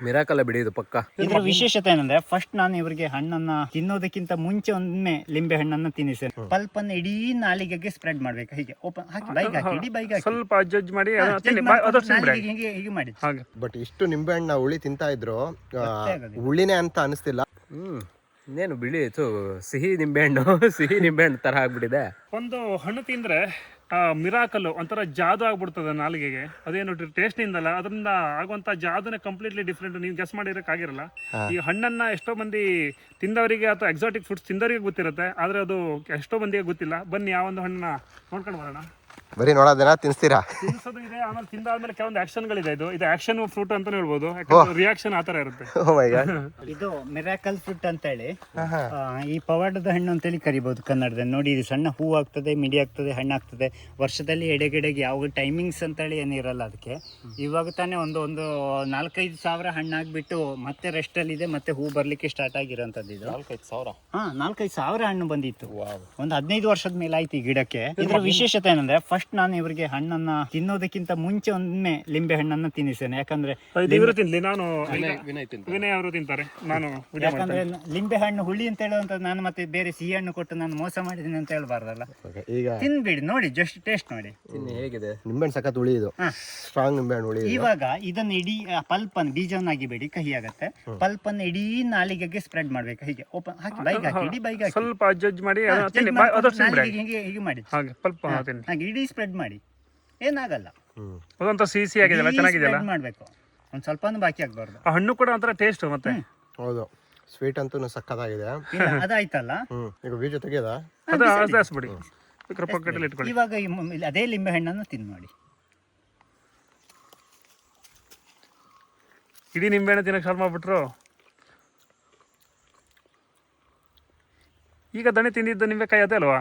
ಮಿರಾಕಲ್ಲ ಬಿಡಿ ಇದು ಪಕ್ಕ. ಇದರ ವಿಶೇಷತೆ ಏನಂದ್ರೆ ಫಸ್ಟ್ ನಾನು ಇವರಿಗೆ ಹಣ್ಣನ್ನ ತಿನ್ನೋದಕ್ಕಿಂತ ಮುಂಚೆ ಒಮ್ಮೆ ಲಿಂಬೆ ಹಣ್ಣನ್ನ ತಿನ್ನಿಸ್ತೇನೆ. ಪಲ್ಪ್ ಅನ್ನ ಇಡೀ ನಾಲಿಗೆಗೆ ಸ್ಪ್ರೆಡ್ ಮಾಡ್ಬೇಕು. ಹೀಗೆ ಓಪನ್ ಹಾಕಿ ಬೈಕ್ ಹಾಕಿ ಇಡೀ ಬೈಕ್ ಹಾಕಿ ಸ್ವಲ್ಪ ಜಡ್ಜ್ ಮಾಡಿ ಹೀಗೆ ಹೀಗೆ ಮಾಡಿ. ಬಟ್ ಇಷ್ಟು ನಿಂಬೆ ಹಣ್ಣ ಹುಳಿ ತಿಂತಾ ಇದ್ರು ಹುಳಿನೇ ಅಂತ ಅನಿಸ್ತಿಲ್ಲ. ಇನ್ನೇನು ಬಿಳಿ ಸಿಹಿ ನಿಂಬೆಹಣ್ಣು ಸಿಹಿ ನಿಂಬೆಹಣ್ಣು ತರ ಆಗ್ಬಿಟ್ಟಿದೆ. ಒಂದು ಹಣ್ಣು ತಿಂದ್ರೆ ಮಿರಾಕಲ್ಲು ಒಂಥರ ಜಾದು ಆಗ್ಬಿಡ್ತದೆ ನಾಲಿಗೆಗೆ. ಅದೇನು ಟೇಸ್ಟ್ ಇಂದಲ್ಲ, ಅದರಿಂದ ಆಗುವಂತ ಜಾದುನೇ ಕಂಪ್ಲೀಟ್ಲಿ ಡಿಫ್ರೆಂಟ್. ನೀವು ಗೆಸ್ ಮಾಡಿರೋಕ್ಕಾಗಿರಲ್ಲ. ಈ ಹಣ್ಣನ್ನ ಎಷ್ಟೋ ಮಂದಿ ತಿಂದವರಿಗೆ ಅಥವಾ ಎಕ್ಸಾಟಿಕ್ ಫುಡ್ಸ್ ತಿಂದವರಿಗೆ ಗೊತ್ತಿರುತ್ತೆ, ಆದ್ರೆ ಅದು ಎಷ್ಟೋ ಮಂದಿಗೆ ಗೊತ್ತಿಲ್ಲ. ಬನ್ನಿ ಆ ಒಂದು ಹಣ್ಣನ್ನ ನೋಡ್ಕೊಂಡು ಬರೋಣ. ಬರೀ ನೋಡೋದೇನಾ ತಿನ್ಸ್ತೀರಾ? ತಿನ್ಸೋದು ಇದೆ, ಆಮೇಲೆ ತಿಂದಾದ್ಮೇಲೆ ಕೆಲವೊಂದು ಆಕ್ಷನ್ಗಳಿದೆ. ಇದು ಆಕ್ಷನ್ ಫ್ರೂಟ್ ಅಂತಾನೆ ಹೇಳ್ಬೋದು, ಯಾಕಂದ್ರೆ ರಿಯಾಕ್ಷನ್ ಆತರ ಇರುತ್ತೆ. ಇದು ಮಿರಾಕಲ್ ಫ್ರೂಟ್ ಅಂತ ಹೇಳಿ, ಈ ಪವಾಡದ ಹಣ್ಣು ಅಂತೇಳಿ ಕರಿಬಹುದು ಕನ್ನಡದಲ್ಲಿ. ನೋಡಿ, ಇದು ಸಣ್ಣ ಹೂ ಆಗ್ತದೆ, ಮಿಡಿ ಆಗ್ತದೆ, ಹಣ್ಣು ಆಗ್ತದೆ. ವರ್ಷದಲ್ಲಿ ಎಡೆಗೆಡೆಗೆ ಯಾವ ಟೈಮಿಂಗ್ಸ್ ಅಂತೇಳಿ ಏನಿರಲ್ಲ ಅದಕ್ಕೆ. ಇವಾಗ ತಾನೇ ಒಂದು 4-5 ಸಾವಿರ ಹಣ್ಣಾಗ್ಬಿಟ್ಟು ಮತ್ತೆ ರೆಸ್ಟ್ ಅಲ್ಲಿ ಇದೆ, ಮತ್ತೆ ಹೂ ಬರ್ಲಿಕ್ಕೆ ಸ್ಟಾರ್ಟ್ ಆಗಿರೋಂಥದ್ದು. ಇದು 4-5 ಸಾವಿರ ಹಣ್ಣು ಬಂದಿತ್ತು. ಒಂದು 15 ವರ್ಷದ ಮೇಲೆ ಆಯ್ತು ಈ ಗಿಡಕ್ಕೆ. ಇದರ ವಿಶೇಷತೆ ಏನಂದ್ರೆ ಫಸ್ಟ್ ನಾನು ಇವರಿಗೆ ಹಣ್ಣನ್ನ ತಿನ್ನೋದಕ್ಕಿಂತ ಮುಂಚೆ ಒಮ್ಮೆ ಲಿಂಬೆ ಹಣ್ಣನ್ನ ತಿನ್ನಿಸ್ತೇನೆ. ಯಾಕಂದ್ರೆ ಇವರು ತಿನ್ಲಿ, ನಾನು ವಿನಯ್ ಅವರು ತಿಂತಾರೆ, ನಾನು ಯಾಕಂದ್ರೆ ಲಿಂಬೆ ಹಣ್ಣು ಹುಳಿ ಅಂತ ಹೇಳುವಂತ ನಾನು ಮತ್ತೆ ಬೇರೆ ಸಿಹಿ ಹಣ್ಣು ಕೊಟ್ಟು ನಾನು ಮೋಸ ಮಾಡಿದ್ದೀನಿ ಅಂತ ಹೇಳ್ಬಾರ್ದಲ್ಲ. ಈಗ ತಿನ್ಬಿಡಿ, ನೋಡಿ, ಜಸ್ಟ್ ಟೇಸ್ಟ್ ನೋಡಿ ಹೇಗಿದೆ. ನಿಂಬೆಹಣ್ಣು ಸಖತ್ ಹುಳಿ ಇದು, ಸ್ಟ್ರಾಂಗ್ ನಿಂಬೆಹಣ್ಣು ಹುಳಿ. ಇವಾಗ ಇದನ್ನ ಇಡೀ ಪಲ್ಪ್ ಅನ್ನು ಬೀಜವನ್ನಾಗಿ ಬೇಡಿ, ಕಹಿ ಆಗತ್ತೆ. ಪಲ್ಪ್ ಅನ್ನು ಇಡೀ ನಾಲಿಗೆಗೆ ಸ್ಪ್ರೆಡ್ ಮಾಡ್ಬೇಕು. ಹೀಗೆ ಓಪನ್ ಹಾಕಿ ಬೈಕ್ ಹಾಕಿ ಇಡೀ ಬೈಕ್ ಹಾಕಿ ಸ್ವಲ್ಪ ಜಡ್ಜ್ ಮಾಡಿ ಹೀಗೆ ಹೀಗೆ ಮಾಡಿ ಪಲ್ಪ್ ಹಾಗೆ ಇಡೀ ಸ್ಪ್ರೆಡ್ ಮಾಡಿ, ಏನಾಗಲ್ಲ. ಅದಂತ ಸಿಹಿ ಆಗಿದೆಲ್ಲ, ಚೆನ್ನಾಗಿದೆಯಲ್ಲ. ಮಾಡ್ಬೇಕು, ಒಂದ್ ಸ್ವಲ್ಪನೂ ಬಾಕಿ ಆಗ್ಬಾರ್ದು. ಆ ಹಣ್ಣು ಕೂಡ ಒಂಥರ ಟೇಸ್ಟ್ ಮತ್ತೆ. ಹೌದು, ಸ್ವೀಟ್ ಅಂತೂ ಸಖತ್ತಾಗಿದೆ. ಅದಾಯ್ತಲ್ಲ, ಈಗ ಬೀಜ ತೆಗೆಯದ ಅದು ಆಸ್ಬಿಡಿ, ಪಕ್ಕದಲ್ಲಿ ಇಟ್ಕೊಳ್ಳಿ. ಇವಾಗ ಅದೇ ಲಿಂಬೆ ಹಣ್ಣನ್ನು ತಿಂದು ನೋಡಿ. ಇಡೀ ನಿಂಬೆಹಣ್ಣು ತಿನ್ನಕ್ಕೆ ಸ್ಟಾರ್ಟ್ ಮಾಡ್ಬಿಟ್ರು. ಈಗ ದಣಿ ತಿಂದಿದ್ದು ನಿಂಬೆಕಾಯಿ ಅದೇ ಅಲ್ವಾ?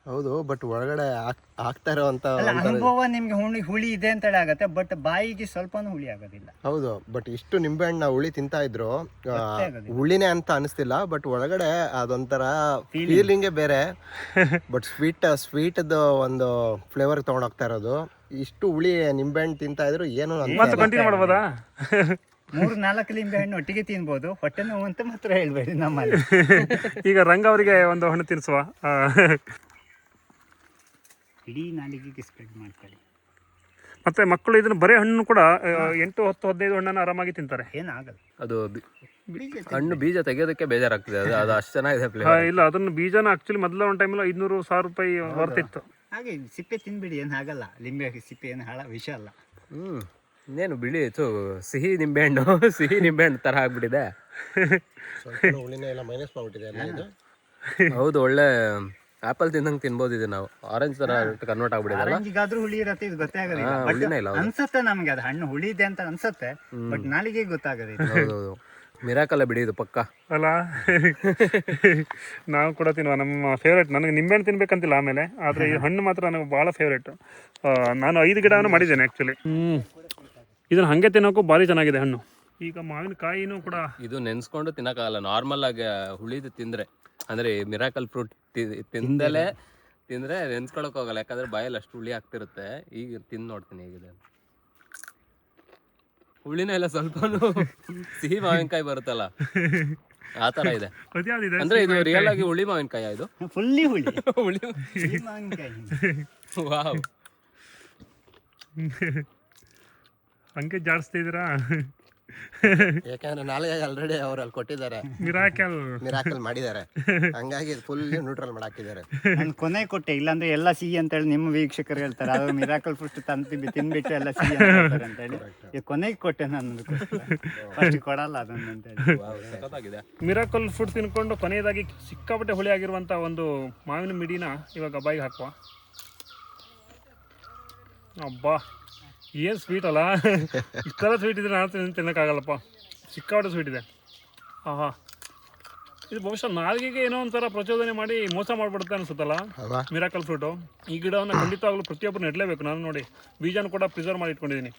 ಹೌದು, ಬಟ್ ಒಳಗಡೆ ಆಗ್ತಾ ಇರೋಂತ ಅನುಭವ ನಿಮ್ಗೆ ಹುಳಿ ಇದೆ ಅಂತ ಹೇಳಿ ಆಗತ್ತೆ, ಬಟ್ ಬಾಯಿಗೆ ಸ್ವಲ್ಪನೂ ಹುಳಿ ಆಗೋದಿಲ್ಲ. ಹೌದು, ಬಟ್ ಇಷ್ಟು ನಿಂಬೆ ಹಣ್ಣ ಹುಳಿ ತಿಂತಾ ಇದ್ರು ಹುಳಿನೇ ಅಂತ ಅನಿಸ್ತಿಲ್ಲ. ಬಟ್ ಒಳಗಡೆ ಅದೊಂಥರ ಫೀಲಿಂಗೇ ಬೇರೆ. ಬಟ್ ಸ್ವೀಟ್ದು ಒಂದು ಫ್ಲೇವರ್ ತಗೊಂಡೋಗ್ತಾ ಇರೋದು. ಇಷ್ಟು ಹುಳಿ ನಿಂಬೆ ಹಣ್ಣು ತಿಂತಾ ಇದ್ರು ಏನು ಕಂಟಿನ್ಯೂ ಮಾಡ್ಬೋದಾ? 3-4 ಲಿಂಬೆ ಹಣ್ಣು ಒಟ್ಟಿಗೆ ತಿನ್ಬೋದು, ಹೊಟ್ಟೆ ನೋವು ಅಂತ ಮಾತ್ರ ಹೇಳ್ಬೇಡಿ ನಮ್ಮಲ್ಲಿ. ಈಗ ರಂಗ ಅವರಿಗೆ ಒಂದು ಹಣ್ಣು ತಿನ್ಸುವ. ಇಡೀ ನಾಲಿಗೆಗೆ ಸ್ಪ್ರೆಡ್ ಮಾಡ್ಕೊಳ್ಳಿ. ಮತ್ತೆ ಮಕ್ಕಳು ಇದನ್ನ ಬರೀ ಹಣ್ಣು ಕೂಡ 8-10-15 ಹಣ್ಣನ್ನು ಆರಾಮಾಗಿ ತಿಂತಾರೆ, ಏನಾಗಲ್ಲ. ಅದು ಹಣ್ಣು ಬೀಜ ತೆಗೆಯೋದಕ್ಕೆ ಬೇಜಾರಾಗ್ತದೆ. ಅದು ಅಷ್ಟು ಚೆನ್ನಾಗಿದೆ. ಇಲ್ಲ, ಅದನ್ನ ಬೀಜನ ಆಕ್ಚುಲಿ ಮೊದಲ ಒಂದು ಟೈಮಲ್ಲಿ 500-1000 ರೂಪಾಯಿ ಬರ್ತಿತ್ತು. ಹಾಗೆ ಸಿಪ್ಪೆ ತಿನ್ಬಿಡಿ, ಏನು ಆಗಲ್ಲ. ಲಿಂಬೆ ಸಿಪ್ಪೆ ಏನು ವಿಷ ಅಲ್ಲ. ಇನ್ನೇನು ಬಿಳಿ ಸಿಹಿ ನಿಂಬೆಹಣ್ಣು ಸಿಹಿ ನಿಂಬೆಹಣ್ಣು ತರ ಆಗ್ಬಿಟ್ಟಿದೆ. ಹುಳಿನೇ ಎಲ್ಲ ಮೈನಸ್ ಮಾಡ್ಬಿಟ್ಟಿದೆ. ಹೌದು, ಒಳ್ಳೆ ಆಪಲ್ ತಿಂದಂಗೆ ತಿನ್ಬೋದು. ಇದು ನಾವು ಆರೆಂಜ್ ತರ ಕನ್ವರ್ಟ್ ಆಗ್ಬಿಟ್ಟಿದೆ. ಈಗಾದ್ರೂ ಹುಳಿ ಇರತ್ತೆ, ಇದು ಗೊತ್ತೇ ಆಗೋದಿಲ್ಲ. ಅನ್ಸತ್ತೆ ನಮ್ಗೆ ಅದು ಹಣ್ಣು ಹುಳಿ ಇದೆ ಅಂತ ಅನ್ಸತ್ತೆ, ಬಟ್ ನಾಲಿಗೆ ಗೊತ್ತಾಗೋದಿಲ್ಲ. ಹೌದು, ಮಿರಾಕಲ್ಲ ಬಿಡಿ ಇದು ಪಕ್ಕ ಅಲ್ಲ. ನಾವು ಕೂಡ ತಿನ್ನುವ, ನಮ್ಮ ಫೇವ್ರೇಟ್. ನನಗೆ ನಿಂಬೆಹಣ್ಣು ತಿನ್ಬೇಕಂತಿಲ್ಲ ಆಮೇಲೆ, ಆದರೆ ಈ ಹಣ್ಣು ಮಾತ್ರ ನನಗೆ ಭಾಳ ಫೇವ್ರೇಟ್. ನಾನು 5 ಗಿಡವನ್ನು ಮಾಡಿದ್ದೇನೆ ಆ್ಯಕ್ಚುಲಿ. ಇದನ್ನು ಹಾಗೆ ತಿನ್ನೋಕ್ಕೂ ಭಾರಿ ಚೆನ್ನಾಗಿದೆ ಹಣ್ಣು. ಈಗ ಮಾವಿನಕಾಯಿನೂ ಕೂಡ ಇದು ನೆನ್ಸ್ಕೊಂಡು ತಿನ್ನಕ್ಕಾಗಲ್ಲ. ನಾರ್ಮಲ್ ಆಗಿ ಹುಳಿದು ತಿಂದರೆ, ಅಂದರೆ ಮಿರಾಕಲ್ ಫ್ರೂಟ್ ತಿಂದರೆ ನೆನ್ಸ್ಕೊಳಕ್ ಹೋಗಲ್ಲ, ಯಾಕಂದರೆ ಬಾಯಲ್ಲಿ ಅಷ್ಟು ಹುಳಿ ಆಗ್ತಿರುತ್ತೆ. ಈಗ ತಿಂದು ನೋಡ್ತೀನಿ ಹೇಗಿದೆ. ಹುಳಿನೇ ಇಲ್ಲ, ಸ್ವಲ್ಪ ಸಿಹಿ ಮಾವಿನಕಾಯಿ ಬರುತ್ತಲ್ಲ ಆ ಥರ ಇದೆ. ಅಂದರೆ ಇದು ರಿಯಲ್ ಆಗಿ ಹುಳಿ ಮಾವಿನಕಾಯಿ. ಇದು ಫುಲ್ಲಿ ಹುಳಿ ಹುಳಿ ಮಾವಿನಕಾಯಿ. ವಾವ್, ಹಂಗೆ ಜಾಡಿಸ್ತಿದ್ದೀರಾ? ಯಾಕಂದ್ರೆ ನಾಳೆಗೆ ಆಲ್ರೆಡಿ ಅವ್ರು ಅಲ್ಲಿ ಕೊಟ್ಟಿದ್ದಾರೆ, ಮಿರಾಕಲ್ ಮಾಡಿದ್ದಾರೆ. ಹಂಗಾಗಿ ಫುಲ್ ನ್ಯೂಟ್ರಲ್ ಮಾಡಾಕಿದ್ದಾರೆ. ನಾನು ಕೊನೆ ಕೊಟ್ಟೆ, ಇಲ್ಲಾಂದ್ರೆ ಎಲ್ಲ ಸಿಹಿ ಅಂತ ಹೇಳಿ ನಿಮ್ಮ ವೀಕ್ಷಕರು ಹೇಳ್ತಾರೆ. ಅದು ಮಿರಾಕಲ್ ಫುಡ್ ತಿನ್ಬಿಟ್ಟು ಎಲ್ಲ ಸಿಹಿ ಅಂತ ಹೇಳಿ ಈಗ ಕೊನೆಗೆ ಕೊಟ್ಟೆ. ನಾನು ಫಸ್ಟ್ ಕೊಡಲ್ಲ ಅದನ್ನ ಅಂತ ಹೇಳಿ. ಮಿರಾಕಲ್ ಫುಡ್ ತಿನ್ಕೊಂಡು ಕೊನೆಯದಾಗಿ ಸಿಕ್ಕಾಪಟ್ಟೆ ಹುಳಿ ಆಗಿರುವಂತ ಒಂದು ಮಾವಿನ ಮಿಡಿನ ಇವಾಗ ಬಾಯಿಗೆ ಹಾಕುವ. ಅಬ್ಬಾ, ಏನು ಸ್ವೀಟ್ ಅಲ್ಲ! ಇಷ್ಟೆಲ್ಲ ಸ್ವೀಟ್ ಇದ್ರೆ ನಾನು ತಿನ್ನೋಕ್ಕಾಗಲ್ಲಪ್ಪ, ಸಿಕ್ಕಾಪಟ್ಟೆ ಸ್ವೀಟ್ ಇದೆ. ಆಹಾ, ಇದು ಬಹುಶಃ ನಾಲ್ಗೆಗೆ ಏನೋ ಒಂಥರ ಪ್ರಚೋದನೆ ಮಾಡಿ ಮೋಸ ಮಾಡಿಬಿಡುತ್ತೆ ಅನಿಸುತ್ತಲ್ಲ ಮಿರಾಕಲ್ ಫ್ರೂಟು. ಈ ಗಿಡವನ್ನು ಖಂಡಿತವಾಗ್ಲೂ ಪ್ರತಿಯೊಬ್ಬರು ನೆಡಲೇಬೇಕು. ನಾನು ನೋಡಿ ಬೀಜನ ಕೂಡ ಪ್ರಿಸರ್ವ್ ಮಾಡಿ ಇಟ್ಕೊಂಡಿದ್ದೀನಿ.